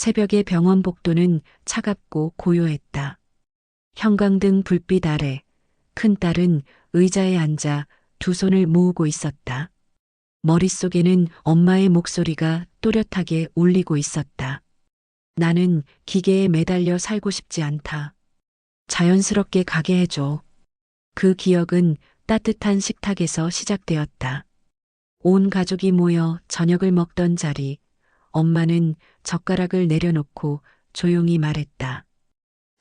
새벽의 병원 복도는 차갑고 고요했다. 형광등 불빛 아래 큰딸은 의자에 앉아 두 손을 모으고 있었다. 머릿속에는 엄마의 목소리가 또렷하게 울리고 있었다. 나는 기계에 매달려 살고 싶지 않다. 자연스럽게 가게 해줘. 그 기억은 따뜻한 식탁에서 시작되었다. 온 가족이 모여 저녁을 먹던 자리, 엄마는 젓가락을 내려놓고 조용히 말했다.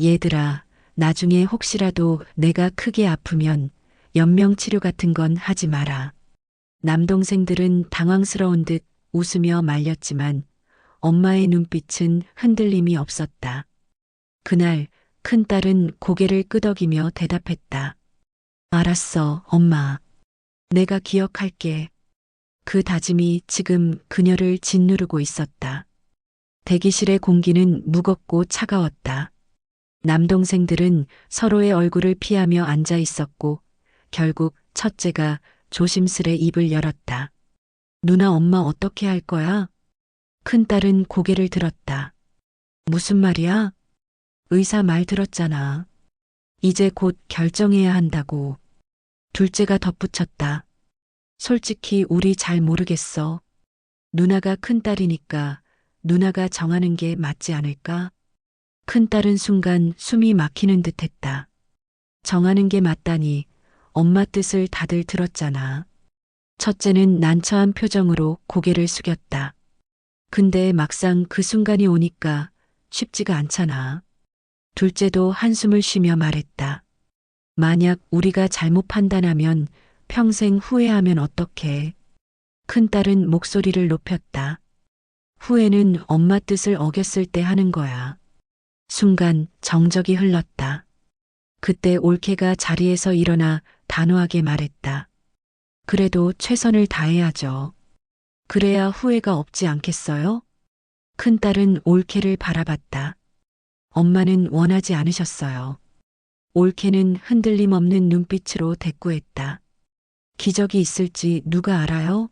얘들아, 나중에 혹시라도 내가 크게 아프면 연명치료 같은 건 하지 마라. 남동생들은 당황스러운 듯 웃으며 말렸지만 엄마의 눈빛은 흔들림이 없었다. 그날 큰딸은 고개를 끄덕이며 대답했다. 알았어, 엄마. 내가 기억할게. 그 다짐이 지금 그녀를 짓누르고 있었다. 대기실의 공기는 무겁고 차가웠다. 남동생들은 서로의 얼굴을 피하며 앉아 있었고 결국 첫째가 조심스레 입을 열었다. 누나 엄마 어떻게 할 거야? 큰딸은 고개를 들었다. 무슨 말이야? 의사 말 들었잖아. 이제 곧 결정해야 한다고. 둘째가 덧붙였다. 솔직히 우리 잘 모르겠어. 누나가 큰딸이니까 누나가 정하는 게 맞지 않을까? 큰딸은 순간 숨이 막히는 듯 했다. 정하는 게 맞다니 엄마 뜻을 다들 들었잖아. 첫째는 난처한 표정으로 고개를 숙였다. 근데 막상 그 순간이 오니까 쉽지가 않잖아. 둘째도 한숨을 쉬며 말했다. 만약 우리가 잘못 판단하면 평생 후회하면 어떡해. 큰딸은 목소리를 높였다. 후회는 엄마 뜻을 어겼을 때 하는 거야. 순간 정적이 흘렀다. 그때 올케가 자리에서 일어나 단호하게 말했다. 그래도 최선을 다해야죠. 그래야 후회가 없지 않겠어요? 큰딸은 올케를 바라봤다. 엄마는 원하지 않으셨어요. 올케는 흔들림 없는 눈빛으로 대꾸했다. 기적이 있을지 누가 알아요?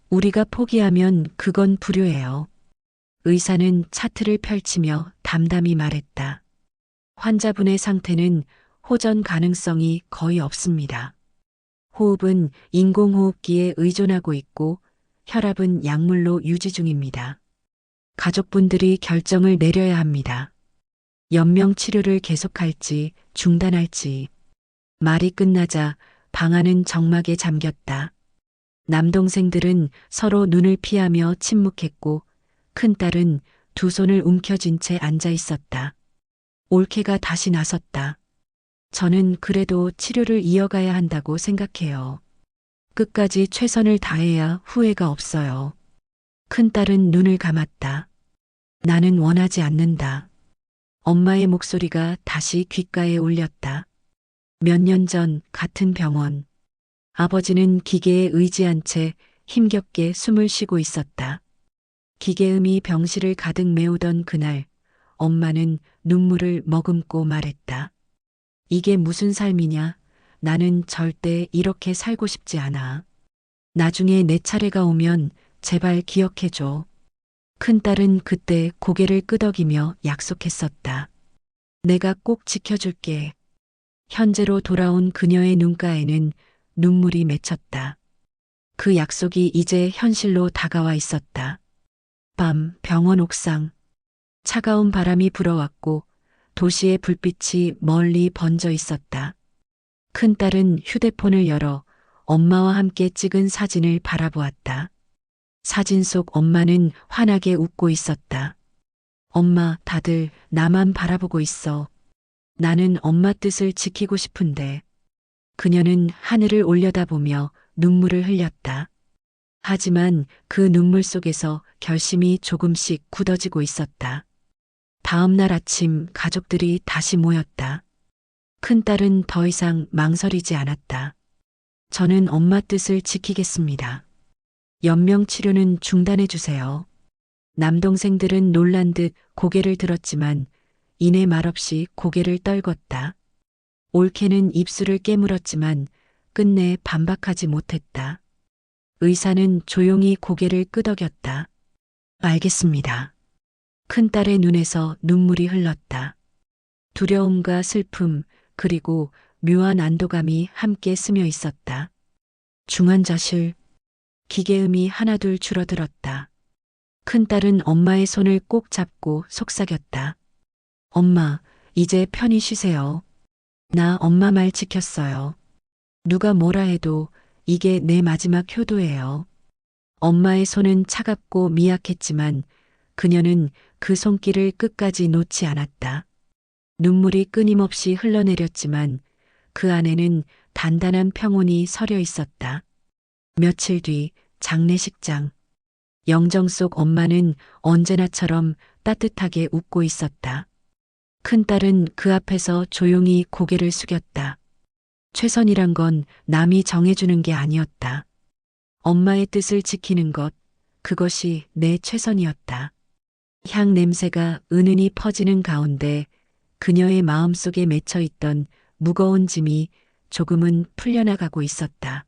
우리가 포기하면 그건 불효예요. 의사는 차트를 펼치며 담담히 말했다. 환자분의 상태는 호전 가능성이 거의 없습니다. 호흡은 인공호흡기에 의존하고 있고 혈압은 약물로 유지 중입니다. 가족분들이 결정을 내려야 합니다. 연명 치료를 계속할지 중단할지. 말이 끝나자 방 안은 정막에 잠겼다. 남동생들은 서로 눈을 피하며 침묵했고 큰딸은 두 손을 움켜쥔 채 앉아 있었다. 올케가 다시 나섰다. 저는 그래도 치료를 이어가야 한다고 생각해요. 끝까지 최선을 다해야 후회가 없어요. 큰딸은 눈을 감았다. 나는 원하지 않는다. 엄마의 목소리가 다시 귓가에 울렸다. 몇 년 전 같은 병원. 아버지는 기계에 의지한 채 힘겹게 숨을 쉬고 있었다. 기계음이 병실을 가득 메우던 그날, 엄마는 눈물을 머금고 말했다. 이게 무슨 삶이냐? 나는 절대 이렇게 살고 싶지 않아. 나중에 내 차례가 오면 제발 기억해줘. 큰딸은 그때 고개를 끄덕이며 약속했었다. 내가 꼭 지켜줄게. 현재로 돌아온 그녀의 눈가에는 눈물이 맺혔다. 그 약속이 이제 현실로 다가와 있었다. 밤 병원 옥상. 차가운 바람이 불어왔고 도시의 불빛이 멀리 번져 있었다. 큰딸은 휴대폰을 열어 엄마와 함께 찍은 사진을 바라보았다. 사진 속 엄마는 환하게 웃고 있었다. 엄마, 다들 나만 바라보고 있어. 나는 엄마 뜻을 지키고 싶은데. 그녀는 하늘을 올려다보며 눈물을 흘렸다. 하지만 그 눈물 속에서 결심이 조금씩 굳어지고 있었다. 다음 날 아침 가족들이 다시 모였다. 큰딸은 더 이상 망설이지 않았다. 저는 엄마 뜻을 지키겠습니다. 연명 치료는 중단해 주세요. 남동생들은 놀란 듯 고개를 들었지만 이내 말없이 고개를 떨궜다. 올케는 입술을 깨물었지만 끝내 반박하지 못했다. 의사는 조용히 고개를 끄덕였다. 알겠습니다. 큰딸의 눈에서 눈물이 흘렀다. 두려움과 슬픔, 그리고 묘한 안도감이 함께 스며 있었다. 중환자실. 기계음이 하나둘 줄어들었다. 큰딸은 엄마의 손을 꼭 잡고 속삭였다. 엄마, 이제 편히 쉬세요. 나 엄마 말 지켰어요. 누가 뭐라 해도 이게 내 마지막 효도예요. 엄마의 손은 차갑고 미약했지만 그녀는 그 손길을 끝까지 놓지 않았다. 눈물이 끊임없이 흘러내렸지만 그 안에는 단단한 평온이 서려 있었다. 며칠 뒤 장례식장. 영정 속 엄마는 언제나처럼 따뜻하게 웃고 있었다. 큰딸은 그 앞에서 조용히 고개를 숙였다. 최선이란 건 남이 정해주는 게 아니었다. 엄마의 뜻을 지키는 것, 그것이 내 최선이었다. 향 냄새가 은은히 퍼지는 가운데 그녀의 마음속에 맺혀 있던 무거운 짐이 조금은 풀려나가고 있었다.